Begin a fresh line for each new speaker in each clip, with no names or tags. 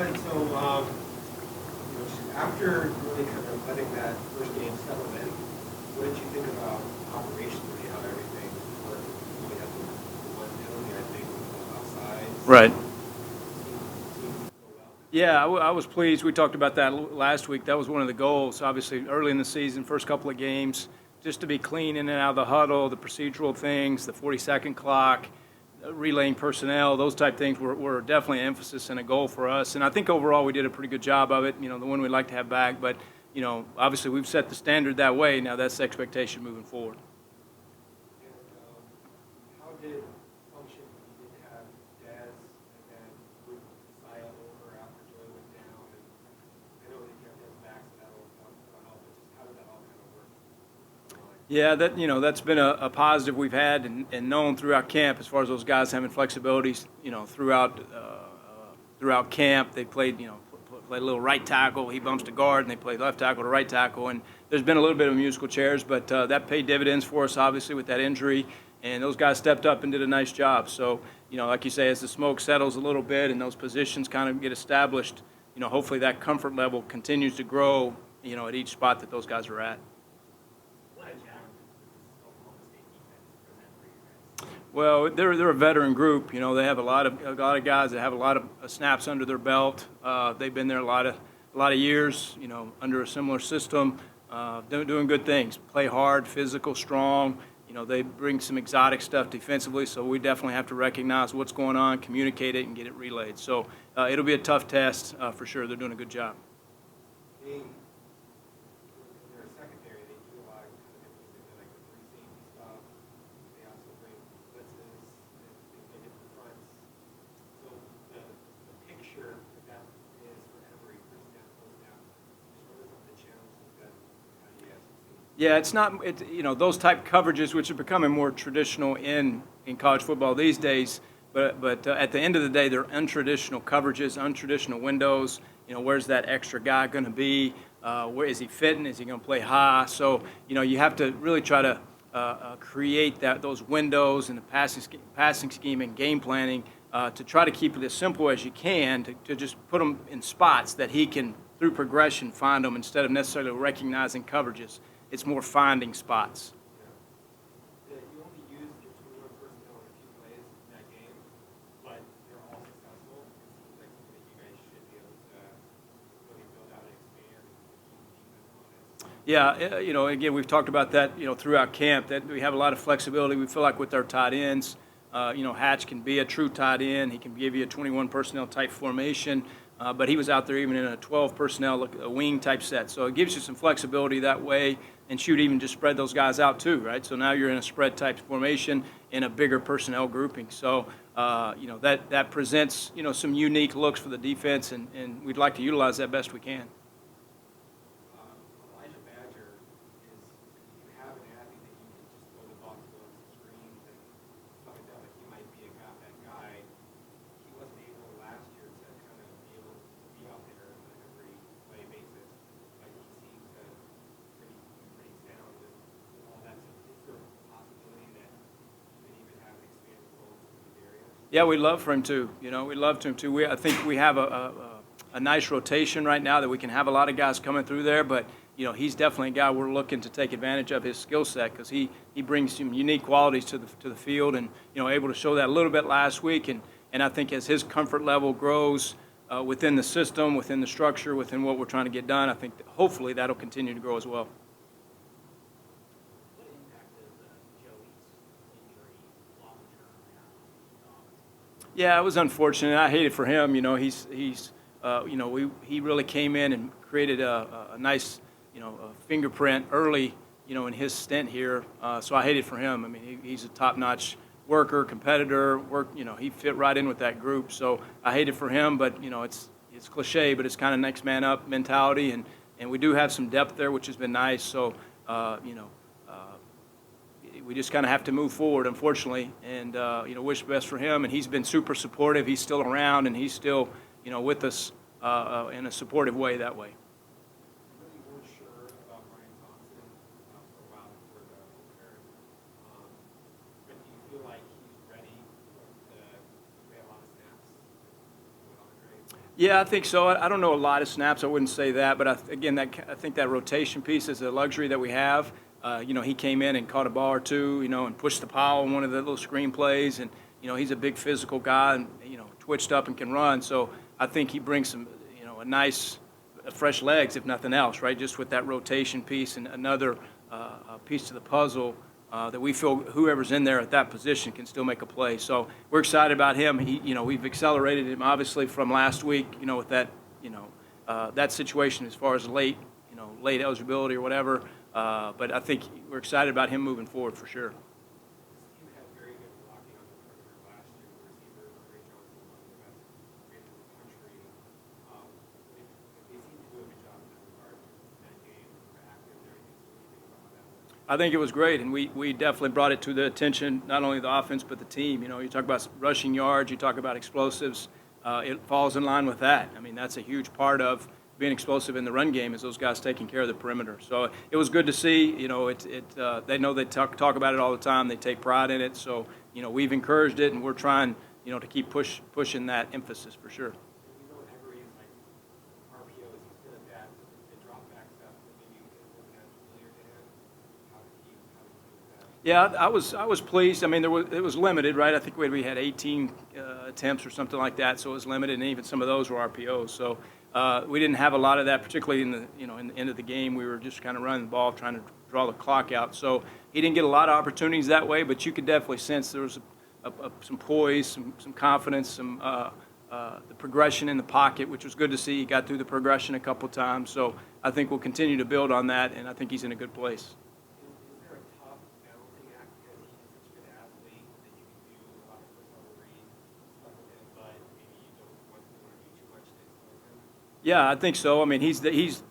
But so, after really kind of letting that first game settle in, what did you think about operationally how everything worked? We had the one penalty, I think, outside.
Right.
Seemed to go well.
Yeah, I was pleased. We talked about that last week. That was one of the goals, obviously, early in the season, first couple of games, just to be clean in and out of the huddle, the procedural things, the 40-second clock, relaying personnel, those type things were definitely an emphasis and a goal for us. And I think overall we did a pretty good job of it, the one we'd like to have back. But, obviously we've set the standard that way. Now that's the expectation moving forward.
And how did it function when you did have Dez and then move Saya over after Joy went down? And I know that you have Dez back, so that'll help. But just how did that all kind of work?
Yeah, that's been a positive we've had and known throughout camp as far as those guys having flexibilities. Throughout camp they played a little right tackle. He bumps to guard, and they play left tackle to right tackle. And there's been a little bit of musical chairs, but that paid dividends for us obviously with that injury. And those guys stepped up and did a nice job. So like you say, as the smoke settles a little bit and those positions kind of get established, hopefully that comfort level continues to grow. At each spot that those guys are at. Well, they're a veteran group. They have a lot of guys that have a lot of snaps under their belt. They've been there a lot of years. Under a similar system, doing good things. Play hard, physical, strong. They bring some exotic stuff defensively. So we definitely have to recognize what's going on, communicate it, and get it relayed. So it'll be a tough test for sure. They're doing a good job.
In their secondary, they do a lot of kind of different things. They like the free safety stuff. They also bring blitzes. They play different fronts. So the picture that is for every first down, close down. Just what are some of the challenges that you guys have seen?
Yeah, it's not those type coverages which are becoming more traditional in college football these days. But at the end of the day, they're untraditional coverages, untraditional windows. Where's that extra guy going to be? Where is he fitting? Is he going to play high? So you have to really try to create those windows and the passing scheme and game planning to try to keep it as simple as you can to just put them in spots that he can, through progression, find them instead of necessarily recognizing coverages. It's more finding spots.
You only used your 21 personnel in a few plays in that game, but they're all successful. It seems like something that you guys should be able to really build out and expand and keep defense honest.
Yeah, again, we've talked about that, throughout camp, that we have a lot of flexibility. We feel like with our tight ends, Hatch can be a true tight end. He can give you a 21 personnel type formation, but he was out there even in a 12 personnel, a wing type set. So it gives you some flexibility that way, and shoot, even just spread those guys out too, right? So now you're in a spread type formation in a bigger personnel grouping. So, that presents, some unique looks for the defense, and we'd like to utilize that best we can.
Elijah Badger is, you have an athlete that you can just throw the ball to on some screens and stuff like that, like he might be that guy. He wasn't able last year to kind of be able to be out there on an every play basis. Like he seems to be pretty sound with all that. So is there a possibility that you could even have an expanded role in some of these areas?
Yeah, we'd love for him to. We'd love to him too. I think we have a nice rotation right now that we can have a lot of guys coming through there, but he's definitely a guy we're looking to take advantage of his skill set because he brings some unique qualities to the field, and able to show that a little bit last week, and I think as his comfort level grows within the system, within the structure, within what we're trying to get done, I think that hopefully that'll continue to grow as well.
What impact does Joey's injury long-term have on the offense?
Yeah, it was unfortunate. I hate it for him. He really came in and created a nice, fingerprint early, in his stint here. So I hate it for him. I mean, he's a top-notch worker, competitor. He fit right in with that group. So I hate it for him, but it's cliche, but it's kind of next man up mentality, and we do have some depth there, which has been nice. So we just kind of have to move forward, unfortunately, and wish best for him. And he's been super supportive. He's still around, and he's still with us in a supportive way that way.
I know you weren't sure about Brian Thompson for a while before the opener, but do you feel like he's ready to play a lot of snaps with Andre?
Yeah, I think so. I don't know a lot of snaps. I wouldn't say that, but again, I think that rotation piece is a luxury that we have. He came in and caught a ball or two, and pushed the pile on one of the little screen plays, and he's a big physical guy, and twitched up and can run. So I think he brings some, a nice, fresh legs, if nothing else, right? Just with that rotation piece and another piece to the puzzle. That we feel whoever's in there at that position can still make a play. So we're excited about him. We've accelerated him obviously from last week, with that, that situation as far as late eligibility or whatever. But I think we're excited about him moving forward for sure.
This team had very good blocking on the perimeter last year. The receivers, Ray Johnson, one of the best graded in the country. They seem to do a good job in that regard in that game. They're active and everything. So what do you think about that?
I think it was great, and we definitely brought it to the attention, not only the offense but the team. You talk about rushing yards, you talk about explosives. It falls in line with that. I mean, that's a huge part of being explosive in the run game is those guys taking care of the perimeter. So it was good to see. They know they talk about it all the time. They take pride in it. So we've encouraged it, and we're trying to keep pushing that emphasis for sure.
We know Every is like RPOs. He's good at that. The drop back stuff that maybe wasn't as familiar to him. How did he do that?
Yeah, I was pleased. I mean, it was limited, right? I think we had 18 attempts or something like that, so it was limited, and even some of those were RPOs. So we didn't have a lot of that, particularly in the end of the game. We were just kind of running the ball, trying to draw the clock out. So he didn't get a lot of opportunities that way, but you could definitely sense there was some poise, some confidence, the progression in the pocket, which was good to see. He got through the progression a couple times. So I think we'll continue to build on that, and I think he's in a good place.
Is there a tough balancing act because he's such a good athlete that you can do a lot of personal read stuff with him, but maybe you don't want to do too much to expose him?
Yeah, I think so. I mean, he's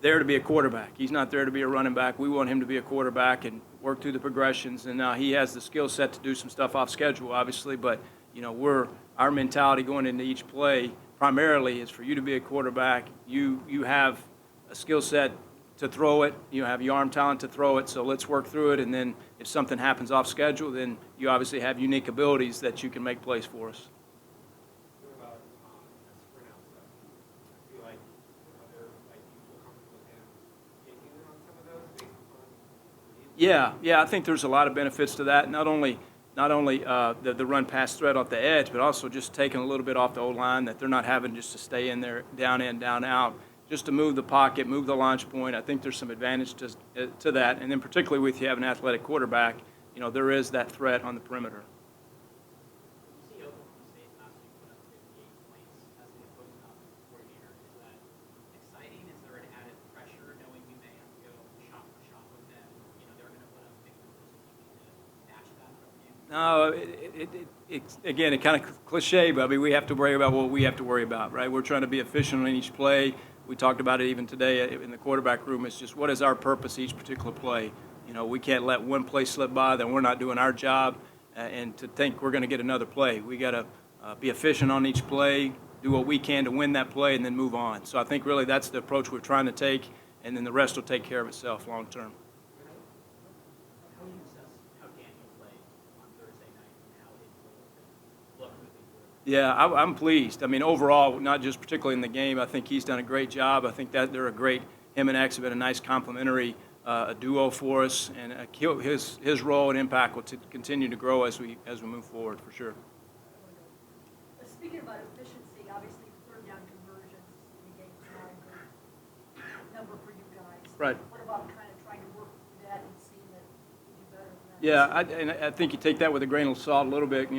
there to be a quarterback. He's not there to be a running back. We want him to be a quarterback and work through the progressions. And he has the skill set to do some stuff off schedule, obviously. But our mentality going into each play primarily is for you to be a quarterback. You have a skill set to throw it. You have your arm talent to throw it. So let's work through it. And then if something happens off schedule, then you obviously have unique abilities that you can make plays for us.
What about the sprint out stuff? I feel like you feel comfortable with him taking on some of those based upon
Yeah, I think there's a lot of benefits to that. Not only the run pass threat off the edge, but also just taking a little bit off the O-line, that they're not having just to stay in there, down in, down out, just to move the pocket, move the launch point. I think there's some advantage to that. And then particularly with you have an athletic quarterback, there is that threat on the perimeter.
You see Oklahoma State last week put up 58 points as the opposing offensive coordinator. Is that exciting? Is there an added pressure knowing you may have to go shot for shot with them? They're going to put up big numbers and you need to match that from you.
No, again, it kind of cliche, but I mean, we have to worry about what we have to worry about, right? We're trying to be efficient in each play. We talked about it even today in the quarterback room. It's just what is our purpose each particular play? We can't let one play slip by that we're not doing our job and to think we're going to get another play. We got to be efficient on each play, do what we can to win that play, and then move on. So I think really that's the approach we're trying to take, and then the rest will take care of itself long term.
How do you assess how Daniel played on Thursday night and how his role can look moving forward?
Yeah, I'm pleased. I mean, overall, not just particularly in the game, I think he's done a great job. I think that they're a great, him and X have been a nice complementary duo for us, and his role and impact will continue to grow as we move forward, for sure.
Speaking about efficiency, obviously third down conversions in the game is not a good number for you guys.
Right.
What about kind of trying to work through that and seeing that you do better than that?
Yeah, I think you take that with a grain of salt a little bit.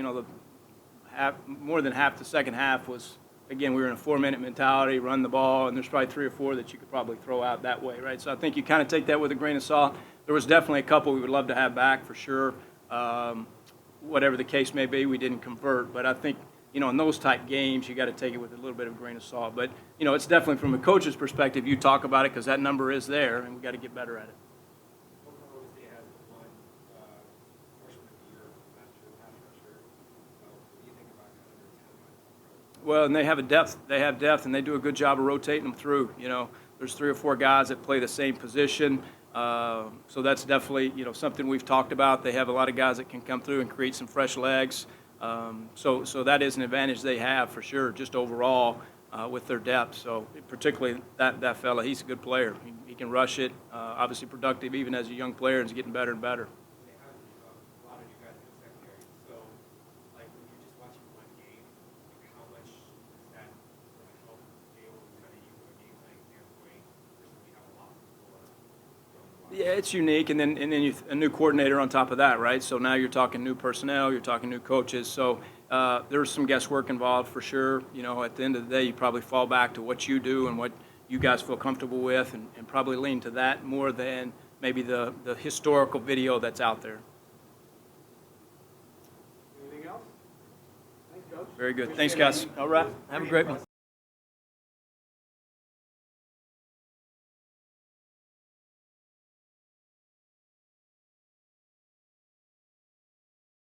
More than half the second half was, again, we were in a 4-minute mentality, run the ball, and there's probably 3 or 4 that you could probably throw out that way, right? So I think you kind of take that with a grain of salt. There was definitely a couple we would love to have back for sure. Whatever the case may be, we didn't convert. But I think, in those type games, you got to take it with a little bit of a grain of salt. But, it's definitely from a coach's perspective, you talk about it because that number is there, and we got to get better at it.
Oklahoma State has one freshman of the year last year, pass rusher. What do you think about kind of their talent?
Well, and they have depth, and they do a good job of rotating them through. There's 3 or 4 guys that play the same position. So that's definitely, something we've talked about. They have a lot of guys that can come through and create some fresh legs. So that is an advantage they have for sure, just overall. with their depth. So particularly that fella, he's a good player. He can rush it. Obviously productive even as a young player, and is getting better and better.
They have a lot of you guys in the secondary. So, like, when you're just watching one game, like, how much is that going to help be able to kind of use a game plan standpoint versus we have a lot before?
Yeah, it's unique, and then a new coordinator on top of that, right? So now you're talking new personnel, you're talking new coaches. So there's some guesswork involved for sure. You know, at the end of the day, you probably fall back to what you do and what you guys feel comfortable with, and probably lean to that more than maybe the historical video that's out there.
Anything else? Thanks, Coach.
Very good. Thanks, guys. All right. Have a great one.